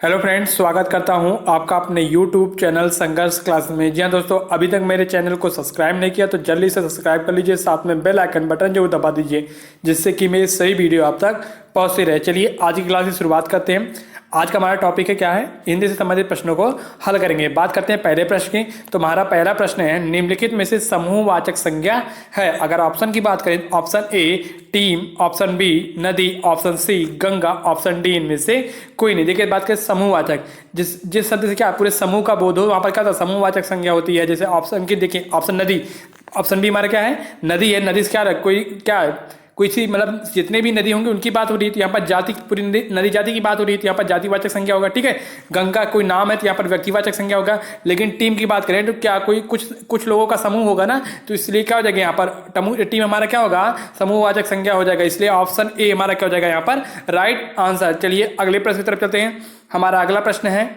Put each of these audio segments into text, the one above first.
Hello friends, स्वागत करता हूं आपका अपने यूट्यूब चैनल संघर्ष क्लास में। जी हाँ दोस्तों, अभी तक मेरे चैनल को सब्सक्राइब नहीं किया तो जल्दी से सब्सक्राइब कर लीजिए, साथ में बेल आइकन बटन जरूर दबा दीजिए जिससे कि मेरी सही वीडियो आप तक पहुंचती रहे। चलिए आज की क्लास की शुरुआत करते हैं। आज का हमारा टॉपिक है क्या है, हिंदी से संबंधित प्रश्नों को हल करेंगे। बात करते हैं पहले प्रश्न की। तो हमारा पहला प्रश्न है, निम्नलिखित में से समूहवाचक संज्ञा है। अगर ऑप्शन की बात करें, option A team, option B नदी, option C Ganga, option D इनमें से कोई नहीं। देखिए बात करें समूहवाचक, जिस जिस शब्द से क्या पूरे समूह का बोध हो, वहां पर क्या था, समूहवाचक संज्ञा होती है। जैसे ऑप्शन की देखिए, ऑप्शन नदी, ऑप्शन बी हमारा क्या है, नदी है। नदी से क्या है, कोई क्या है, कोई सी मतलब जितने भी नदी होंगे उनकी बात हो रही थी। यहाँ पर जाति, पूरी नदी जाति की बात हो रही थी, यहाँ पर जातिवाचक संज्ञा होगा। ठीक है, गंगा कोई नाम है तो यहाँ पर व्यक्तिवाचक संज्ञा होगा। लेकिन टीम की बात करें तो क्या कोई कुछ लोगों का समूह होगा ना, तो इसलिए क्या हो जाएगा यहाँ पर टीम हमारा क्या होगा, समूहवाचक संज्ञा हो जाएगा। इसलिए ऑप्शन ए हमारा क्या हो जाएगा यहाँ पर राइट आंसर। चलिए अगले प्रश्न की तरफ चलते हैं। हमारा अगला प्रश्न है,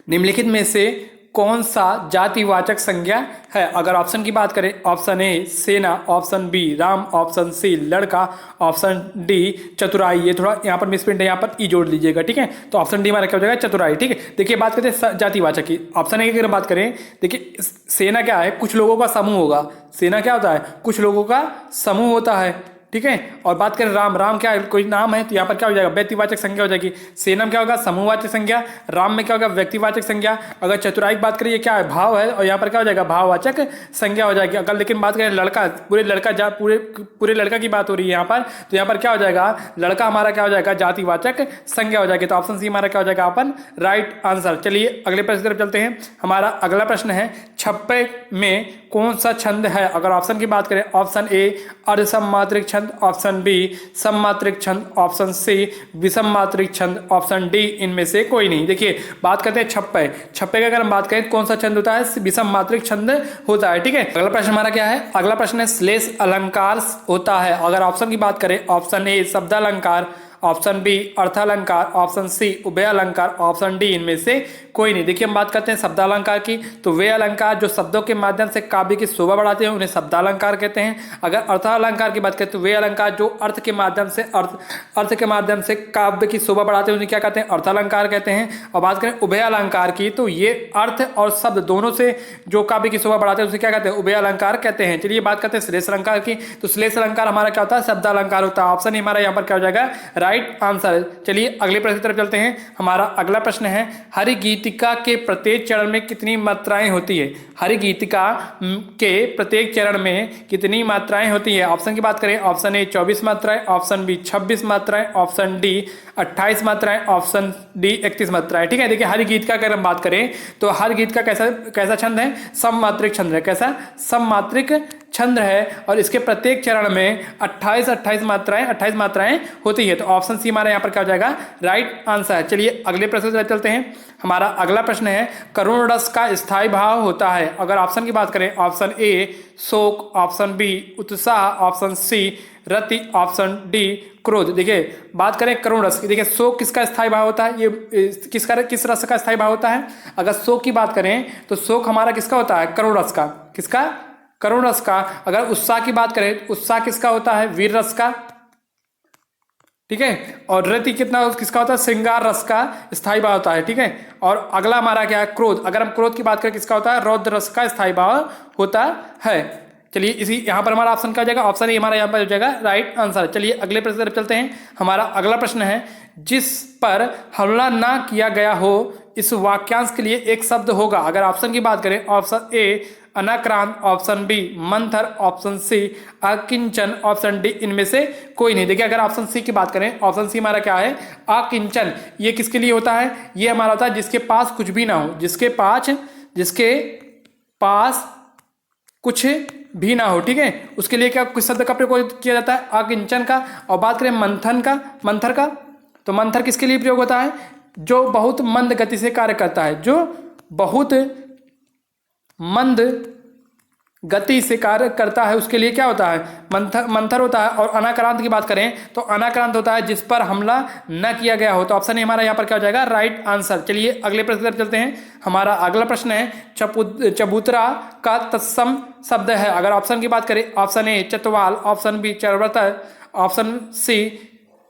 निम्नलिखित में से कौन सा जातिवाचक संज्ञा है। अगर ऑप्शन की बात करें, ऑप्शन ए सेना, option B Ram, option C लड़का, ऑप्शन डी चतुराई। ये थोड़ा यहाँ पर मिसप्रिंट है, यहाँ पर ई जोड़ लीजिएगा। ठीक है, तो ऑप्शन डी हमारा क्या हो जाएगा, चतुराई। ठीक है, देखिए बात करते हैं जातिवाचक की। ऑप्शन ए की अगर बात करें, देखिए सेना क्या है, कुछ लोगों का समूह होगा। सेना क्या होता है, कुछ लोगों का समूह होता है। ठीक है, और बात करें राम, राम क्या है, कोई नाम है तो यहाँ पर क्या हो जाएगा, व्यक्तिवाचक संज्ञा हो जाएगी। सेना में क्या होगा, समूहवाचक संज्ञा। राम में क्या होगा, व्यक्तिवाचक संज्ञा। अगर चतुराई की बात करें, ये क्या है, भाव है, और यहाँ पर क्या हो जाएगा, भाववाचक संज्ञा हो जाएगी। अगर लेकिन बात करें लड़का, पूरे लड़का की बात हो रही है यहाँ पर, तो यहाँ पर क्या हो जाएगा, लड़का हमारा क्या हो जाएगा, जातिवाचक संज्ञा हो जाएगी। तो ऑप्शन सी हमारा क्या हो जाएगा, अपन राइट आंसर। चलिए अगले प्रश्न की तरफ चलते हैं। हमारा अगला प्रश्न है, छप्पे में कौन सा छंद है। अगर ऑप्शन की बात करें, ऑप्शन ए अर्धसममात्रिक छंद, ऑप्शन बी सममात्रिक छंद, ऑप्शन सी विषममात्रिक छंद, ऑप्शन डी इनमें से कोई नहीं। देखिए बात करते हैं छप्पे की अगर हम बात करें कौन सा छंद होता है, विषममात्रिक छंद होता है। ठीक है, अगला प्रश्न हमारा क्या है, अगला प्रश्न है श्लेष अलंकार होता है। अगर ऑप्शन की बात करें, ऑप्शन ए शब्दालंकार, ऑप्शन बी अर्थालंकार, ऑप्शन सी उभय अलंकार, ऑप्शन डी इनमें से कोई नहीं। देखिए हम बात करते हैं शब्दालंकार की, तो वे अलंकार जो शब्दों के माध्यम से काव्य की शोभा बढ़ाते हैं उन्हें शब्दालंकार कहते हैं। अगर अर्थालंकार की बात करें तो वे अलंकार जो अर्थ के माध्यम से काव्य की शोभा बढ़ाते हैं उन्हें क्या कहते हैं, अर्थालंकार कहते हैं। और बात करें उभय अलंकार की, तो ये अर्थ और शब्द दोनों से जो काव्य की शोभा बढ़ाते हैं उसे क्या कहते हैं, उभय अलंकार कहते हैं। चलिए बात करते हैं श्लेष अलंकार की, तो श्लेष अलंकार हमारा क्या होता है, शब्दालंकार होता है। ऑप्शन हमारा यहाँ पर क्या हो जाएगा, राइट आंसर। चलिए अगले प्रश्न की तरफ चलते हैं। हमारा अगला प्रश्न है, हरिगीतिका के प्रत्येक चरण में कितनी मात्राएं होती है। हरिगीतिका के प्रत्येक चरण में कितनी मात्राएं होती है। ऑप्शन की बात करें, ऑप्शन ए 24 मात्राएं, ऑप्शन बी 26 मात्राएं, ऑप्शन डी 28 मात्राएं, ऑप्शन डी 31 मात्राएं। ठीक है, देखिए हरिगीतिका का अगर हम बात करें तो हरिगीतिका कैसा छंद है, सममात्रिक छंद है। कैसा, सममात्रिक छंद है, और इसके प्रत्येक चरण में 28 मात्राएं होती है। तो ऑप्शन सी हमारा यहाँ पर क्या हो जाएगा, राइट आंसर। चलिए अगले प्रश्न पर चलते हैं। हमारा अगला प्रश्न है, करुण रस का स्थायी भाव होता है। अगर ऑप्शन की बात करें, ऑप्शन ए शोक, ऑप्शन बी उत्साह, ऑप्शन सी रति, ऑप्शन डी क्रोध। देखिए बात करें करुण रस की, देखिए शोक किसका स्थायी भाव होता है, ये किस रस का स्थायी भाव होता है। अगर शोक की बात करें तो शोक हमारा किसका होता है, करुण रस का। किसका, करुण रस का। अगर उत्साह की बात करें, उत्साह किसका होता है, वीर रस का। ठीक है, और रति किसका होता है, श्रृंगार रस का स्थायी भाव होता है। ठीक है, और अगला हमारा क्या है, क्रोध। अगर हम क्रोध की बात करें किसका होता है, रौद्र रस का स्थायी भाव होता है। चलिए इसी यहाँ पर हमारा ऑप्शन क्या हो जाएगा, ऑप्शन ए हमारा यहाँ पर हो जाएगा राइट आंसर। चलिए अगले प्रश्न तरफ चलते हैं। हमारा अगला प्रश्न है, जिस पर हमला ना किया गया हो इस वाक्यांश के लिए एक शब्द होगा। अगर ऑप्शन की बात करें, ऑप्शन ए अनाक्रांत, ऑप्शन बी मंथर, ऑप्शन सी अकिंचन, ऑप्शन डी इनमें से कोई नहीं। देखिए अगर ऑप्शन सी की बात करें, ऑप्शन सी हमारा क्या है, अकिंचन। ये किसके लिए होता है, ये हमारा होता है जिसके पास कुछ भी ना हो, जिसके पास कुछ भी ना हो। ठीक है, उसके लिए क्या, कुछ शब्द का प्रयोग किया जाता है, अकिंचन का। और बात करें मंथर का, तो मंथर किसके लिए प्रयोग होता है, जो बहुत मंद गति से कार्य करता है, जो बहुत मंद गति से कार्य करता है, उसके लिए क्या होता है, मंथर होता है। और अनाक्रांत की बात करें तो अनाक्रांत होता है जिस पर हमला न किया गया हो। तो ऑप्शन हमारा यहाँ पर क्या हो जाएगा, राइट आंसर। चलिए अगले प्रश्न पर चलते हैं। हमारा अगला प्रश्न है, चबूतरा का तत्सम शब्द है। अगर ऑप्शन की बात करें, ऑप्शन ए चतवाल, ऑप्शन बी चरवतर, ऑप्शन सी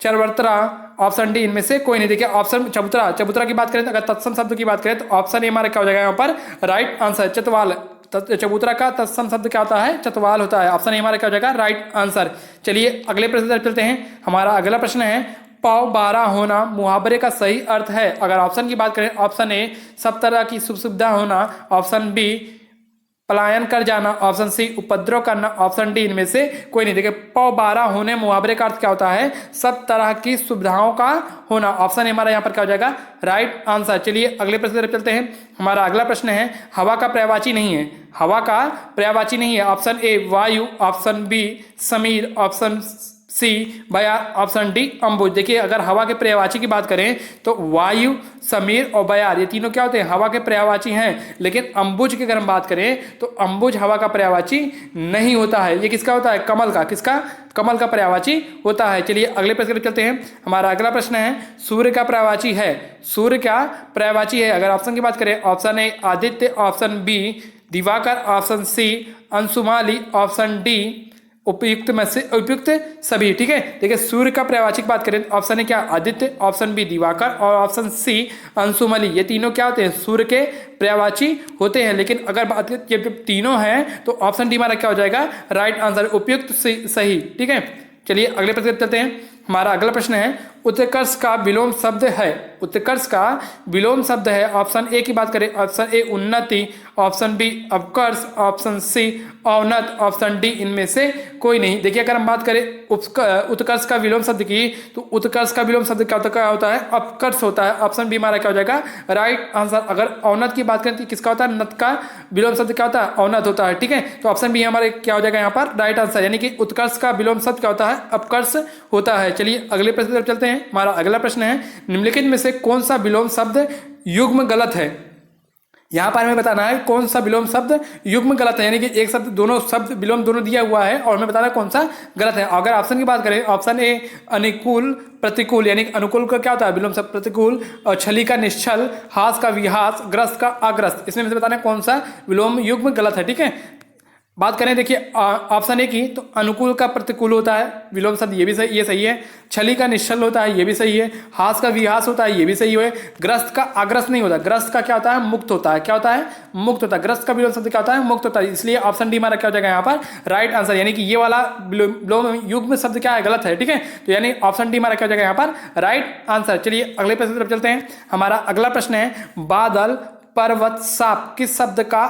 चरवर्तरा, ऑप्शन डी इनमें से कोई नहीं। देखिए ऑप्शन चबूतरा, चबूतरा की बात करें तो अगर तत्सम शब्द की बात करें तो ऑप्शन ए हमारा क्या हो जाएगा यहाँ पर राइट आंसर, चतवाल। चबूतरा का तत्सम शब्द क्या होता है, चतवाल होता है। ऑप्शन ए हमारा क्या हो जाएगा राइट आंसर। चलिए अगले प्रश्न पर चलते हैं। हमारा अगला प्रश्न है पाव बारह होना मुहावरे का सही अर्थ है। अगर ऑप्शन की बात करें ऑप्शन ए सब तरह की सुख सुविधा होना, ऑप्शन बी पलायन कर जाना, ऑप्शन सी उपद्रव करना, ऑप्शन डी इनमें से कोई नहीं। देखिए पौ बारह होने मुहावरे का अर्थ क्या होता है, सब तरह की सुविधाओं का होना। ऑप्शन ए हमारा यहाँ पर क्या हो जाएगा राइट आंसर। चलिए अगले प्रश्न तरफ चलते हैं। हमारा अगला प्रश्न है हवा का पर्यायवाची नहीं है, हवा का पर्यायवाची नहीं है। ऑप्शन ए वायु, ऑप्शन बी समीर, ऑप्शन सी बयार, ऑप्शन डी अंबुज। देखिए अगर हवा के पर्यायवाची की बात करें तो वायु, समीर और बयार ये तीनों क्या होते हैं, हवा के पर्यायवाची हैं। लेकिन अंबुज की अगर हम बात करें तो अंबुज हवा का पर्यायवाची नहीं होता है। ये किसका होता है, कमल का। किसका, कमल का पर्यायवाची होता है। चलिए अगले प्रश्न पर चलते हैं। हमारा अगला प्रश्न है सूर्य का पर्यायवाची है, सूर्य का पर्यायवाची है। अगर ऑप्शन की बात करें ऑप्शन ए आदित्य, ऑप्शन बी दिवाकर, ऑप्शन सी अंशुमाली, ऑप्शन डी उपयुक्त में से उपयुक्त सभी। ठीक है, देखिए सूर्य का पर्यायवाची की बात करें ऑप्शन ए क्या आदित्य, ऑप्शन बी दिवाकर और ऑप्शन सी अंशुमली। ये तीनों क्या होते हैं, सूर्य के पर्यायवाची होते हैं। लेकिन अगर बात ये तीनों हैं तो ऑप्शन डी हमारा क्या हो जाएगा राइट आंसर, उपयुक्त सही। ठीक है, चलिए अगले प्रश्न चलते हैं। हमारा अगला प्रश्न है उत्कर्ष का विलोम शब्द है, उत्कर्ष का विलोम शब्द है। ऑप्शन ए की बात करें ऑप्शन ए उन्नति, ऑप्शन बी अवकर्ष, ऑप्शन सी अवनत, ऑप्शन डी इनमें से कोई नहीं। देखिए अगर हम बात करें उत्कर्ष का विलोम शब्द की तो उत्कर्ष का विलोम शब्द क्या होता है, अपकर्ष होता है। ऑप्शन बी हमारा क्या हो जाएगा राइट आंसर। अगर अवनत की बात करें तो किसका होता है, नत का विलोम शब्द क्या होता है, अवनत होता है। ठीक है, तो ऑप्शन बी हमारे क्या हो जाएगा यहाँ पर राइट आंसर, यानी कि उत्कर्ष का विलोम शब्द क्या होता है, अपकर्ष होता है। चलिए अगले प्रश्न की तरफ चलते हैं। हमारा अगला प्रश्न है निम्नलिखित में से कौन सा विलोम शब्द युग्म गलत है। यहां पर हमें बताना है कौन सा विलोम शब्द युग्म गलत है, यानी कि एक शब्द दोनों शब्द विलोम दोनों दिया हुआ है और हमें बताना है कौन सा गलत है। अगर ऑप्शन की बात करें ऑप्शन ए अनुकूल प्रतिकूल, यानी अनुकूल का क्या होता है विलोम शब्द प्रतिकूल, और छली का निश्चल, हास का विहास, ग्रस्त का अग्रस्त। इसमें से बताना है कौन सा विलोम युग्म गलत है। ठीक है, बात करें देखिए ऑप्शन ए की तो अनुकूल का प्रतिकूल होता है विलोम शब्द, ये भी सही, ये सही है। छली का निश्चल होता है, ये भी सही है। हास का विहास होता है, ये भी सही है। ग्रस्त का अग्रस्त नहीं होता, ग्रस्त का क्या होता है मुक्त होता है। क्या होता है, मुक्त होता है। ग्रस्त का विलोम शब्द क्या होता है, मुक्त होता है। इसलिए ऑप्शन डी हमारा क्या हो जाएगा यहाँ पर राइट आंसर, यानी कि ये वाला विलोम युग्म शब्द क्या है, गलत है। ठीक है, तो यानी ऑप्शन डी हमारा क्या हो जाएगा यहाँ पर राइट आंसर। चलिए अगले प्रश्न की तरफ चलते हैं। हमारा अगला प्रश्न है बादल, पर्वत, सांप किस शब्द का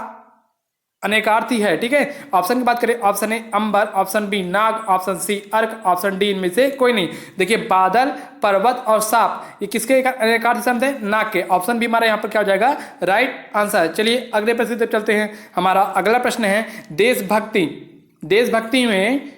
अनेकार्थी है। ठीक है, ऑप्शन की बात करें ऑप्शन ए अंबर, ऑप्शन बी नाग, ऑप्शन सी अर्क, ऑप्शन डी इनमें से कोई नहीं। देखिए बादल, पर्वत और सांप ये किसके अनेकार्थी शब्द है, नाग के। ऑप्शन बी हमारा यहाँ पर क्या हो जाएगा राइट आंसर। चलिए अगले प्रश्न की तरफ चलते हैं। हमारा अगला प्रश्न है देशभक्ति, देशभक्ति में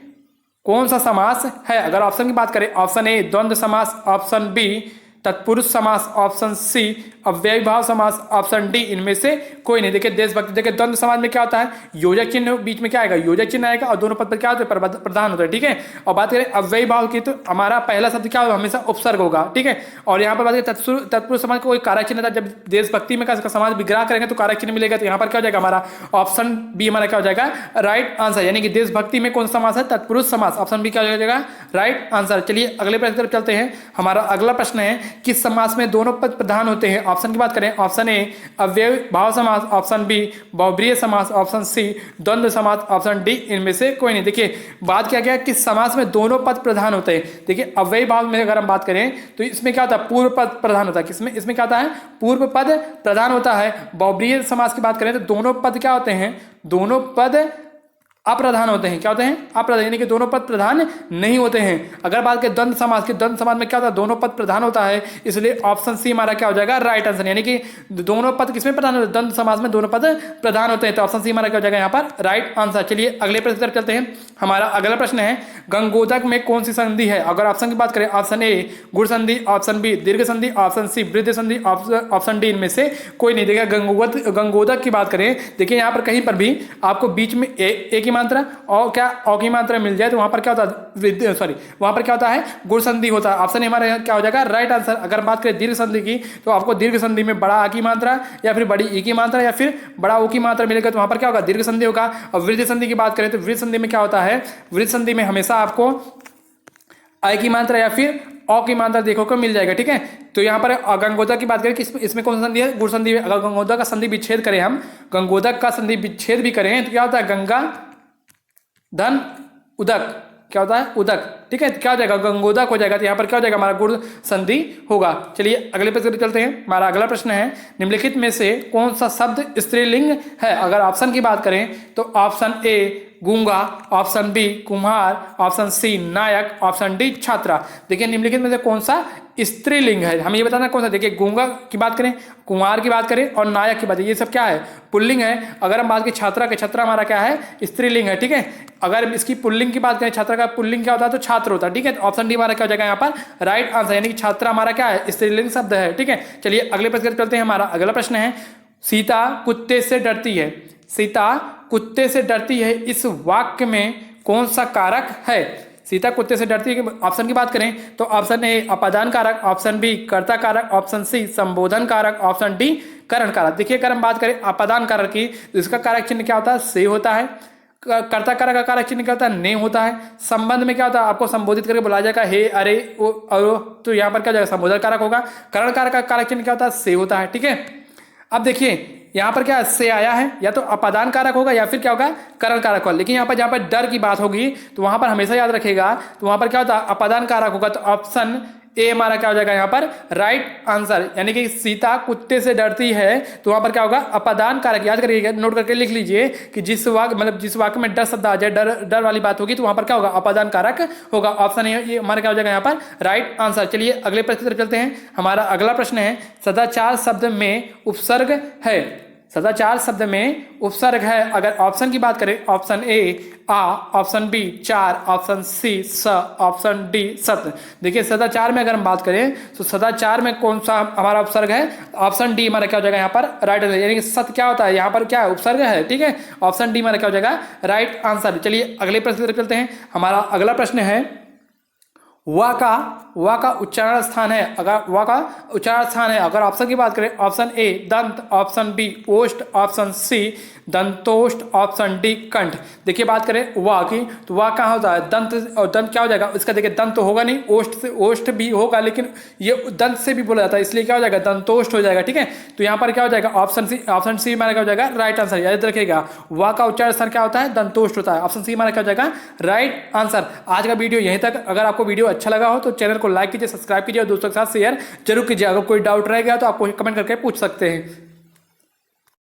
कौन सा समास है। अगर ऑप्शन की बात करें ऑप्शन ए द्वंद्व समास, ऑप्शन बी तत्पुरुष समास, ऑप्शन सी अव्ययीभाव समास, ऑप्शन डी इनमें से कोई नहीं। देखिए देशभक्ति, देखिए द्वंद्व समास में क्या होता है, योजक चिन्ह बीच में क्या आएगा, योजक चिन्ह आएगा और दोनों पद पर क्या होता है प्रधान होता है। ठीक है, और बात करें अव्ययीभाव की तो हमारा पहला शब्द क्या होगा, हमेशा उपसर्ग होगा। ठीक है, और यहाँ पर बात करें तत्पुरुष समास कोई कारक चिन्ह था, जब देशभक्ति में का समाज विग्रह करेंगे तो कारक चिन्ह मिलेगा। तो यहाँ पर क्या हो जाएगा हमारा ऑप्शन बी हमारा क्या हो जाएगा राइट आंसर, यानी कि देशभक्ति में कौन सा समास है, तत्पुरुष समास। ऑप्शन बी क्या हो जाएगा राइट आंसर। चलिए अगले प्रश्न की तरफ चलते हैं। हमारा अगला प्रश्न है किस समास में दोनों पद प्रधान होते हैं। ऑप्शन की बात करें ऑप्शन ए अव्ययीभाव समास, ऑप्शन बी बहुब्रीहि समास, ऑप्शन सी द्वंद्व समास, ऑप्शन डी इनमें से कोई नहीं। देखिए बात क्या क्या किस समास में दोनों पद प्रधान होते हैं। देखिए अव्ययीभाव में अगर हम बात करें तो इसमें क्या होता है, पूर्व पद प्रधान होता है। किसमें, इसमें क्या होता है, पूर्व पद प्रधान होता है। बहुब्रीहि समास की बात करें तो दोनों पद क्या होते हैं, दोनों पद अप्रधान होते हैं। क्या होते हैं, अप्रधान, यानी कि दोनों पद प्रधान नहीं होते हैं। अगर बात करें द्वंद्व समास की, द्वंद्व समास में क्या होता है, दोनों पद प्रधान होता है। इसलिए ऑप्शन सी हमारा क्या हो जाएगा राइट आंसर, यानी कि दोनों पद किसमें प्रधान होते हैं, द्वंद्व समास में दोनों पद प्रधान होते हैं। तो ऑप्शन सी हमारा क्या हो जाएगा यहाँ पर राइट आंसर। चलिए अगले प्रश्न तरफ चलते हैं। हमारा अगला प्रश्न है गंगोदक में कौन सी संधि है। अगर ऑप्शन की बात करें ऑप्शन ए गुण संधि, ऑप्शन बी दीर्घ संधि, ऑप्शन सी वृद्धि संधि, ऑप्शन डी इनमें से कोई नहीं। देखिए गंगोदक की बात करें, देखिए यहाँ पर कहीं पर भी आपको बीच में ए की मात्रा और क्या औ की मात्रा मिल जाए तो वहां पर क्या होता है, वहां पर क्या होता है गुण संधि होता है। ऑप्शन हमारा यहाँ क्या हो जाएगा राइट आंसर। अगर बात करें दीर्घ संधि की तो आपको दीर्घ संधि में बड़ा आ की मात्रा या फिर बड़ी ई की मात्रा या फिर बड़ा ओ की मात्रा मिलेगा तो वहां पर क्या होगा दीर्घ संधि होगा। और वृद्धि संधि की बात करें तो वृद्धि संधि में क्या होता है, वृद्धि संधि में हमेशा आपको आई की मात्रा या फिर औ की मात्रा देखो को मिल जाएगा। ठीक है, तो यहाँ पर गंगोदक की बात करें कि इसमें कौन सा संधि है, गुण संधि है। अगर गंगोदक का संधि विच्छेद करें, हम गंगोदक का संधि विच्छेद भी करें तो क्या होता है, गंगा धन उदक, क्या होता है, उदक। ठीक है, क्या हो जाएगा, गंगोदक हो जाएगा। तो यहाँ पर क्या हो जाएगा, हमारा गुण संधि होगा। चलिए अगले प्रश्न चलते हैं। हमारा अगला प्रश्न है, निम्नलिखित में से कौन सा शब्द स्त्रीलिंग है। अगर ऑप्शन की बात करें तो ऑप्शन ए गूंगा, ऑप्शन बी कुम्हार, ऑप्शन सी नायक, ऑप्शन डी छात्रा। देखिए निम्नलिखित में से कौन सा स्त्रीलिंग है, हमें ये बताना कौन सा। देखिए गूंगा की बात करें, कुम्हार की बात करें और नायक की बात करें, ये सब क्या है, पुल्लिंग है। अगर हम बात की छात्रा के, छात्रा हमारा क्या है, स्त्रीलिंग है। ठीक है, अगर इसकी पुल्लिंग की बात करें, छात्रा का पुल्लिंग क्या होता है, तो छात्र होता है। ठीक है, तो ऑप्शन डी हमारा क्या हो जाएगा यहाँ पर राइट आंसर, यानी कि छात्रा हमारा क्या है, स्त्रीलिंग शब्द है। ठीक है, चलिए अगले प्रश्न चलते हैं। हमारा अगला प्रश्न है, सीता कुत्ते से डरती है। सीता कुत्ते से डरती है, इस वाक्य में कौन सा कारक है। सीता कुत्ते से डरती है, ऑप्शन की बात करें तो ऑप्शन ए अपादान कारक, ऑप्शन बी कर्ता कारक, ऑप्शन सी संबोधन कारक, ऑप्शन डी करण कारक। देखिए अगर हम बात करें अपादान कारक की, तो इसका कारक चिन्ह क्या होता है, से होता है। कर्ता कारक का कारक चिन्ह क्या होता है, ने होता है। संबंध में क्या होता है, आपको संबोधित करके बुलाया जाएगा, हे अरे ओ अरो, तो यहाँ पर क्या जाएगा, संबोधन कारक होगा। करण कारक का कारक चिन्ह क्या होता है, से होता है। ठीक है, अब देखिए यहाँ पर क्या से आया है, या तो अपादान कारक होगा या फिर क्या होगा, करण कारक होगा। लेकिन यहाँ पर जहाँ पर डर की बात होगी तो वहां पर हमेशा याद रखेगा, तो वहां पर क्या होता है, अपादान कारक होगा। तो ऑप्शन ए हमारा क्या हो जाएगा यहाँ पर राइट आंसर, यानी कि सीता कुत्ते से डरती है, तो वहां पर क्या होगा, अपादान कारक। याद करिएगा, नोट करके लिख लीजिए कि जिस वाक्य मतलब जिस वाक्य में डर शब्द आ जाए, डर डर वाली बात होगी, तो वहां पर क्या होगा, अपादान कारक होगा। ऑप्शन ये हमारा क्या हो जाएगा यहाँ पर राइट आंसर। चलिए अगले प्रश्न की तरफ चलते हैं। हमारा अगला प्रश्न है, सदाचार शब्द में उपसर्ग है। सदाचार शब्द में उपसर्ग है। अगर ऑप्शन की बात करें, ऑप्शन ए आ, ऑप्शन बी चार, ऑप्शन सी स, ऑप्शन डी सत। देखिए सदाचार में अगर हम बात करें तो सदाचार में कौन सा हमारा उपसर्ग है, ऑप्शन डी हमारा क्या हो जाएगा यहाँ पर राइट आंसर, यानी कि सत क्या होता है, यहाँ पर क्या है, उपसर्ग है। ठीक है, ऑप्शन डी हमारा क्या हो जाएगा राइट आंसर। चलिए अगले प्रश्न की तरफ चलते हैं। हमारा अगला प्रश्न है, वा का उच्चारण स्थान है। अगर वा का उच्चारण स्थान है, अगर ऑप्शन की बात करें, ऑप्शन ए दंत, ऑप्शन बी ओष्ठ, ऑप्शन सी दंतोष्ठ, ऑप्शन डी कंठ। देखिए बात करें वा की, तो वा कहाँ होता है, दंत, और दंत क्या हो जाएगा, इसका देखिए दंत तो होगा नहीं, ओष्ठ से ओष्ठ भी होगा, लेकिन ये दंत से भी बोला जाता है, इसलिए क्या हो जाएगा, दंतोष्ठ हो जाएगा। ठीक है, तो यहाँ पर क्या हो जाएगा, ऑप्शन सी हमारा क्या हो जाएगा राइट आंसर। याद रखिएगा, वा का उच्चारण स्थान क्या होता है, दंतोष्ठ होता है। ऑप्शन सी हमारा क्या हो जाएगा राइट आंसर। आज का वीडियो यहीं तक। अगर आपको वीडियो अच्छा लगा हो तो चैनल को लाइक कीजिए, सब्सक्राइब कीजिए और दोस्तों के साथ शेयर जरूर कीजिए। अगर कोई डाउट रह गया तो आपको कमेंट करके पूछ सकते हैं।